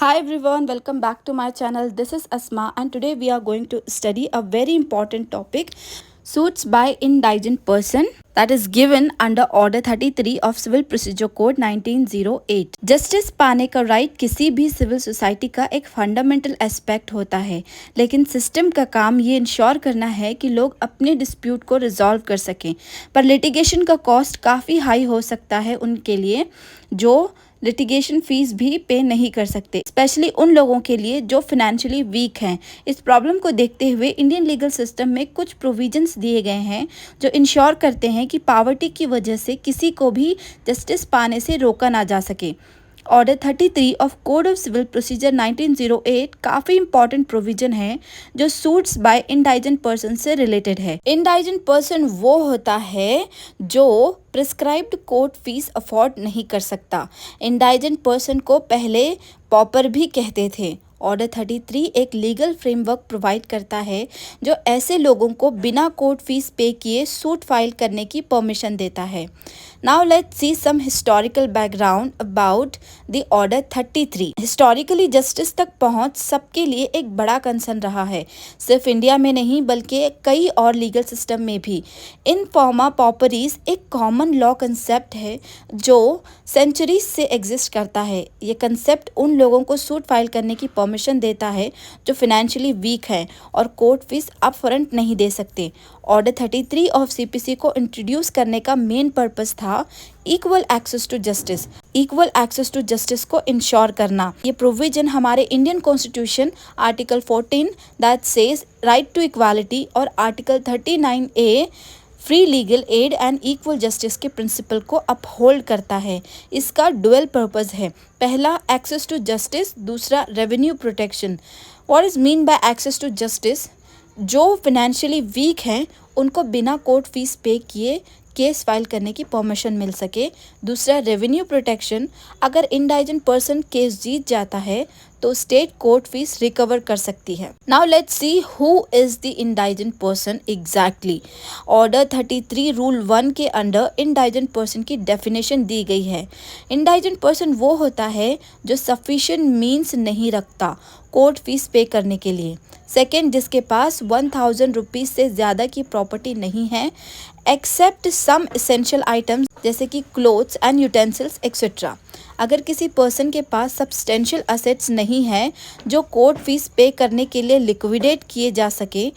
Hi everyone, welcome back to my channel. This is Asma and today we are going to study a very important topic, suits by indigent person, that is given under Order 33 of Civil Procedure Code 1908. Justice पाने का right किसी भी civil society का एक fundamental aspect होता है, लेकिन system का काम ये इंश्योर करना है कि लोग अपने डिस्प्यूट को रिजॉल्व कर सकें। पर लिटिगेशन का कॉस्ट काफ़ी हाई हो सकता है उनके लिए जो लिटिगेशन फीस भी पे नहीं कर सकते, स्पेशली उन लोगों के लिए जो फाइनेंशियली वीक हैं। इस प्रॉब्लम को देखते हुए इंडियन लीगल सिस्टम में कुछ प्रोविजंस दिए गए हैं जो इंश्योर करते हैं कि पॉवर्टी की वजह से किसी को भी जस्टिस पाने से रोका ना जा सके। Order 33 of code of civil procedure 1908 काफ़ी इंपॉर्टेंट प्रोविजन है जो सूट्स बाय इंडाइजेंट पर्सन से रिलेटेड है। इंडाइजेंट पर्सन वो होता है जो प्रिस्क्राइब्ड कोर्ट फीस अफोर्ड नहीं कर सकता। इंडाइजेंट पर्सन को पहले पॉपर भी कहते थे। ऑर्डर 33 एक लीगल फ्रेमवर्क प्रोवाइड करता है जो ऐसे लोगों को बिना कोर्ट फीस पे किए सूट फाइल करने की परमिशन देता है। Now let's see some historical background about the order 33। Historically justice तक पहुंच सबके लिए एक बड़ा कंसर्न रहा है, सिर्फ इंडिया में नहीं बल्कि कई और लीगल सिस्टम में भी। इन फॉर्मा पॉपरीज एक कॉमन लॉ कंसेप्ट है जो सेंचुरीज से एग्जिस्ट करता है। ये कंसेप्ट उन लोगों को सूट फाइल करने की परमिशन देता है जो फाइनेंशियली वीक है और कोर्ट फीस अप फ्रंट नहीं दे सकते। ऑर्डर 33 ऑफ सीपीसी को इंट्रोड्यूस करने का मेन पर्पस था equal access to justice. Equal access to justice को इंश्योर करना। ये प्रोविजन हमारे Indian constitution article 14 that says right to equality और article 39A free legal aid and equal justice के प्रिंसिपल को अपहोल्ड करता है। इसका डुअल पर्पस है, पहला एक्सेस टू जस्टिस, दूसरा revenue protection. What is mean by access to justice? जो फाइनेंशियली वीक हैं उनको बिना कोर्ट फीस पे किए केस फाइल करने की परमिशन मिल सके। दूसरा रेवेन्यू प्रोटेक्शन, अगर इंडाइजेंट पर्सन केस जीत जाता है तो स्टेट कोर्ट फीस रिकवर कर सकती है। Now let's see who is the indigent person exactly. Order 33 rule 1 के अंडर इंडाइजेंट पर्सन की डेफिनेशन दी गई है। इंडाइजेंट पर्सन वो होता है जो सफिशिएंट मीन्स नहीं रखता कोर्ट फीस पे करने के लिए। सेकेंड, जिसके पास 1000 रुपीज़ से ज़्यादा की प्रॉपर्टी नहीं है एक्सेप्ट सम एसेंशियल आइटम्स जैसे कि क्लोथ्स एंड यूटेंसिल्स एक्सेट्रा। अगर किसी पर्सन के पास सब्सटेंशियल असेट्स नहीं है जो कोर्ट फीस पे करने के लिए लिक्विडेट किए जा सके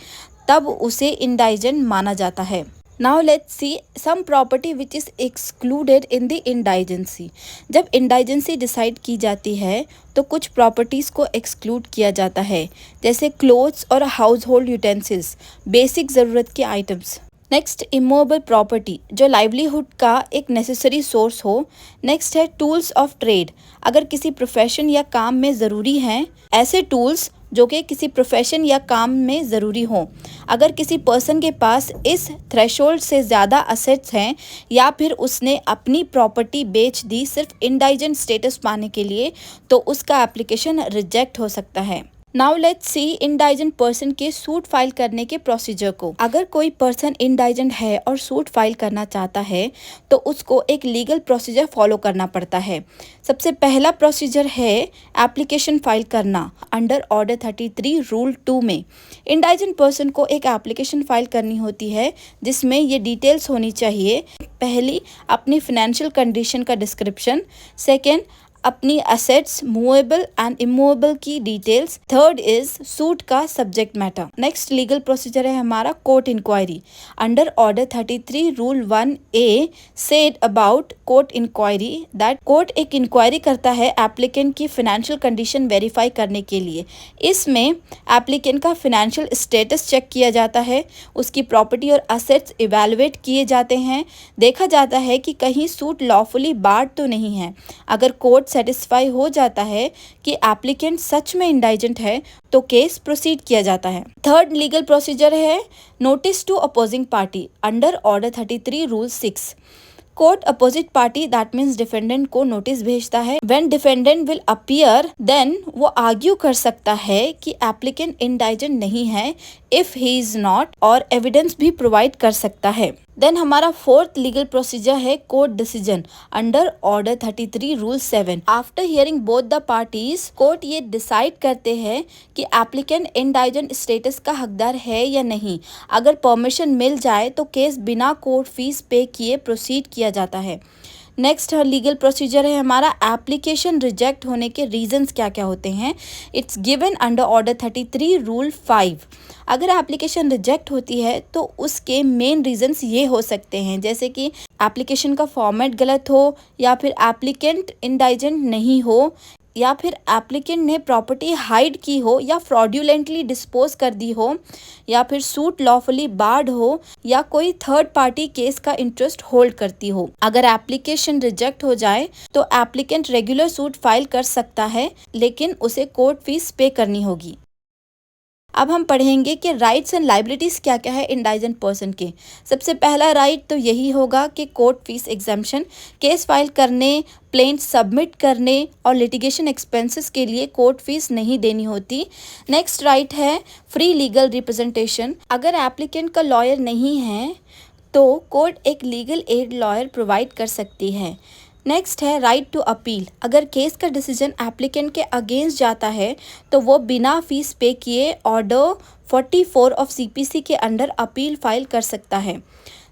तब उसे इंडाइजेंट माना जाता है। Now let's see some property which is excluded in the indigency. जब इंडाइजेंसी डिसाइड की जाती है तो कुछ प्रॉपर्टीज़ को एक्सक्लूड किया जाता है जैसे क्लोथ्स और हाउस होल्ड यूटेंसिल्स, बेसिक ज़रूरत के आइटम्स। नेक्स्ट, इमूवेबल प्रॉपर्टी जो लाइवलीहुड का एक नेसेसरी सोर्स हो। नेक्स्ट है टूल्स ऑफ ट्रेड, अगर किसी प्रोफेशन या काम में ज़रूरी हैं ऐसे टूल्स जो कि किसी प्रोफेशन या काम में ज़रूरी हों। अगर किसी पर्सन के पास इस थ्रेशोल्ड से ज़्यादा असेट्स हैं या फिर उसने अपनी प्रॉपर्टी बेच दी सिर्फ इंडाइजेंट स्टेटस पाने के लिए तो उसका एप्लीकेशन रिजेक्ट हो सकता है। नाउ लेट्स सी इंडाइजेंट पर्सन के सूट फाइल करने के प्रोसीजर को। अगर कोई पर्सन इंडाइजेंट है और सूट फाइल करना चाहता है तो उसको एक लीगल प्रोसीजर फॉलो करना पड़ता है। सबसे पहला प्रोसीजर है एप्लीकेशन फाइल करना। अंडर ऑर्डर 33 रूल 2 में इंडाइजेंट पर्सन को एक एप्लीकेशन फाइल करनी होती है जिसमें ये डिटेल्स होनी चाहिए। पहली, अपनी फाइनेंशियल कंडीशन का डिस्क्रिप्शन। सेकेंड, अपनी असेट्स मूवेबल एंड इमूवेबल की डिटेल्स। थर्ड इज सूट का subject matter. Next legal procedure है हमारा court inquiry. Under order 33 rule 1A said about court inquiry that court एक इंक्वायरी करता है एप्लीकेंट की फाइनेंशियल कंडीशन वेरीफाई करने के लिए। इसमें एप्लीकेंट का फाइनेंशियल स्टेटस चेक किया जाता है, उसकी प्रॉपर्टी और असेट्स इवेलुएट किए जाते हैं, देखा जाता है कि कहीं सूट लॉफुली बार्ड तो नहीं है। अगर कोर्ट सेटिस्फाई हो जाता है कि एप्लीकेंट सच में इंडाइजेंट है तो केस प्रोसीड किया जाता है। थर्ड लीगल प्रोसीजर है notice to opposing party. Under order 33 rule 6 court opposite party that means defendant को नोटिस भेजता है। When defendant will appear then वो आर्ग्यू कर सकता है कि एप्लीकेंट इंडाइजेंट नहीं है इफ ही इज नॉट, और एविडेंस भी प्रोवाइड कर सकता है। देन हमारा फोर्थ लीगल प्रोसीजर है court decision under order 33 rule 7। After hearing both the parties, court ये डिसाइड करते हैं कि एप्लीकेंट इंडाइजेंट स्टेटस का हकदार है या नहीं। अगर परमिशन मिल जाए तो केस बिना कोर्ट फीस पे किए प्रोसीड किया जाता है। नेक्स्ट लीगल प्रोसीजर है हमारा एप्लीकेशन रिजेक्ट होने के रीजंस क्या क्या होते हैं। It's given under order 33 rule 5। अगर एप्लीकेशन रिजेक्ट होती है तो उसके मेन रीजंस ये हो सकते हैं, जैसे कि एप्लीकेशन का फॉर्मेट गलत हो, या फिर एप्लीकेंट इंडाइजेंट नहीं हो, या फिर एप्लीकेंट ने प्रॉपर्टी हाइड की हो या फ्रॉड्यूलेंटली डिस्पोज कर दी हो, या फिर सूट लॉफुली बार्ड हो, या कोई थर्ड पार्टी केस का इंटरेस्ट होल्ड करती हो। अगर एप्लीकेशन रिजेक्ट हो जाए तो एप्लीकेंट रेगुलर सूट फाइल कर सकता है, लेकिन उसे कोर्ट फीस पे करनी होगी। अब हम पढ़ेंगे कि राइट्स एंड लाइबिलिटीज़ क्या क्या है इंडाइजेंट पर्सन के। सबसे पहला राइट तो यही होगा कि court fees exemption, case file करने, प्लेंट सबमिट करने और लिटिगेशन एक्सपेंसेस के लिए कोर्ट फीस नहीं देनी होती। नेक्स्ट राइट है फ्री लीगल रिप्रेजेंटेशन। अगर एप्लीकेंट का लॉयर नहीं है तो कोर्ट एक लीगल एड लॉयर प्रोवाइड कर सकती है। नेक्स्ट है राइट टू अपील। अगर केस का डिसीजन एप्लीकेंट के अगेंस्ट जाता है तो वो बिना फीस पे किए ऑर्डर 44 ऑफ सीपीसी के अंडर अपील फाइल कर सकता है।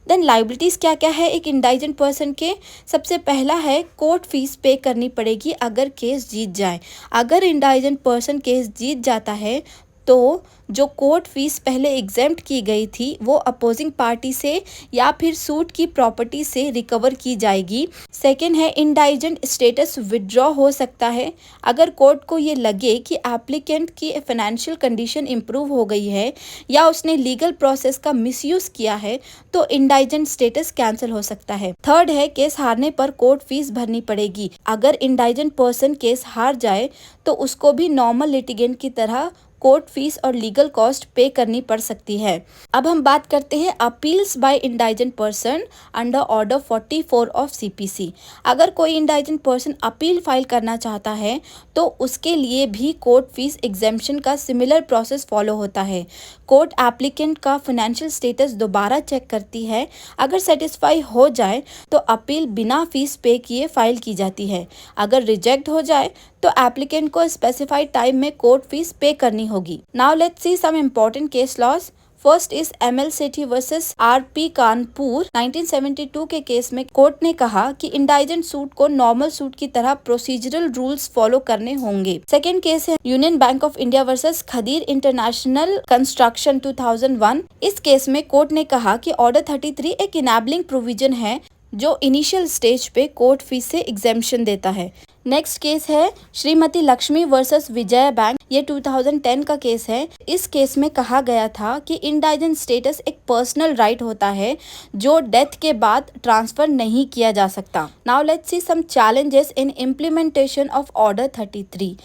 देन लाइबिलिटीज़ क्या क्या है एक इंडाइजेंट पर्सन के। सबसे पहला है कोर्ट फीस पे करनी पड़ेगी अगर केस जीत जाए। अगर इंडाइजेंट पर्सन केस जीत जाता है तो जो कोर्ट फीस पहले एग्जेम्प्ट की गई थी वो अपोजिंग पार्टी से या फिर सूट की प्रॉपर्टी से रिकवर की जाएगी। सेकेंड है इंडाइजेंट स्टेटस विड्रॉ हो सकता है। अगर कोर्ट को ये लगे कि एप्लीकेंट की फाइनेंशियल कंडीशन इम्प्रूव हो गई है या उसने लीगल प्रोसेस का मिसयूज़ किया है तो इंडाइजेंट स्टेटस कैंसिल हो सकता है। थर्ड है केस हारने पर कोर्ट फीस भरनी पड़ेगी। अगर इंडाइजेंट पर्सन केस हार जाए तो उसको भी नॉर्मल लिटिगेंट की तरह कोर्ट फीस और लीगल कॉस्ट पे करनी पड़ सकती है। अब हम बात करते हैं appeals by indigent person under order 44 of CPC. अगर कोई इंडाइजेंट पर्सन अपील फाइल करना चाहता है तो उसके लिए भी कोर्ट फीस एग्जेम्पशन का सिमिलर प्रोसेस फॉलो होता है। कोर्ट एप्लीकेंट का फाइनेंशियल स्टेटस दोबारा चेक करती है। अगर सेटिस्फाई हो जाए तो अपील बिना फीस पे किए फाइल की जाती है। अगर रिजेक्ट हो जाए तो एप्लीकेंट को स्पेसिफाइड टाइम में कोर्ट फीस पे करनी होगी। Now let's see some important case laws. First is ML Sethi versus RP Kanpur. 1972 के केस में कोर्ट ने कहा कि इंडाइजेंट सूट को नॉर्मल सूट की तरह प्रोसीजरल रूल्स फॉलो करने होंगे। सेकेंड केस है Union Bank of India versus Khadir international construction 2001। इस केस में कोर्ट ने कहा कि ऑर्डर 33 एक इनेबलिंग प्रोविजन है जो इनिशियल स्टेज पे कोर्ट फीस से एग्जेम्पशन देता है। नेक्स्ट केस है श्रीमती लक्ष्मी वर्सेस विजय बैंक। ये 2010 का केस है। इस केस में कहा गया था कि इंडाइजेंट स्टेटस एक पर्सनल राइट होता है जो डेथ के बाद ट्रांसफर नहीं किया जा सकता। Now let's see some challenges in implementation of order 33।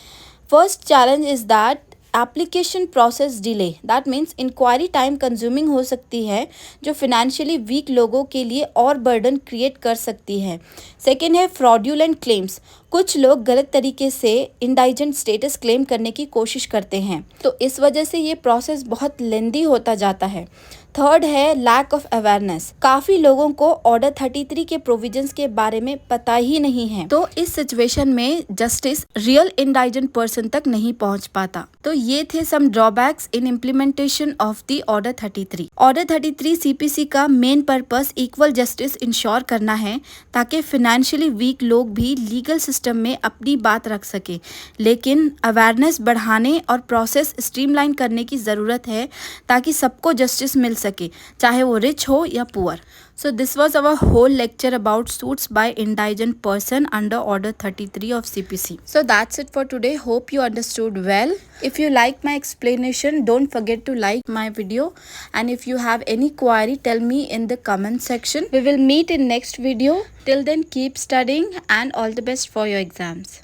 First challenge is that application process delay, that means inquiry time consuming हो सकती है जो फिनेंशियली वीक लोगों के लिए और बर्डन क्रिएट कर सकती है। सेकेंड है फ्रॉड्यूलेंट क्लेम्स। कुछ लोग गलत तरीके से इंडाइजेंट स्टेटस क्लेम करने की कोशिश करते हैं तो इस वजह से ये प्रोसेस बहुत लेंदी होता जाता है। थर्ड है लैक ऑफ अवेयरनेस। काफ़ी लोगों को ऑर्डर 33 के प्रोविजंस के बारे में पता ही नहीं है तो इस सिचुएशन में जस्टिस रियल इंडाइजेंट पर्सन तक नहीं पहुंच पाता। तो ये थे some drawbacks in implementation of the order 33। Order 33 CPC का main purpose equal justice ensure करना है ताकि फाइनेंशियली वीक लोग भी लीगल सिस्टम में अपनी बात रख सके, लेकिन अवेयरनेस बढ़ाने और प्रोसेस स्ट्रीमलाइन करने की ज़रूरत है ताकि सबको जस्टिस मिल सके, चाहे वो रिच हो या poor. So this was our whole lecture about suits by indigent person under order 33 of CPC. So that's it for today. Hope you understood well. If you like my explanation, don't forget to like my video, and if you have any query, tell me in the comment section. We will meet in next video. Till then, keep studying and all the best for your exams.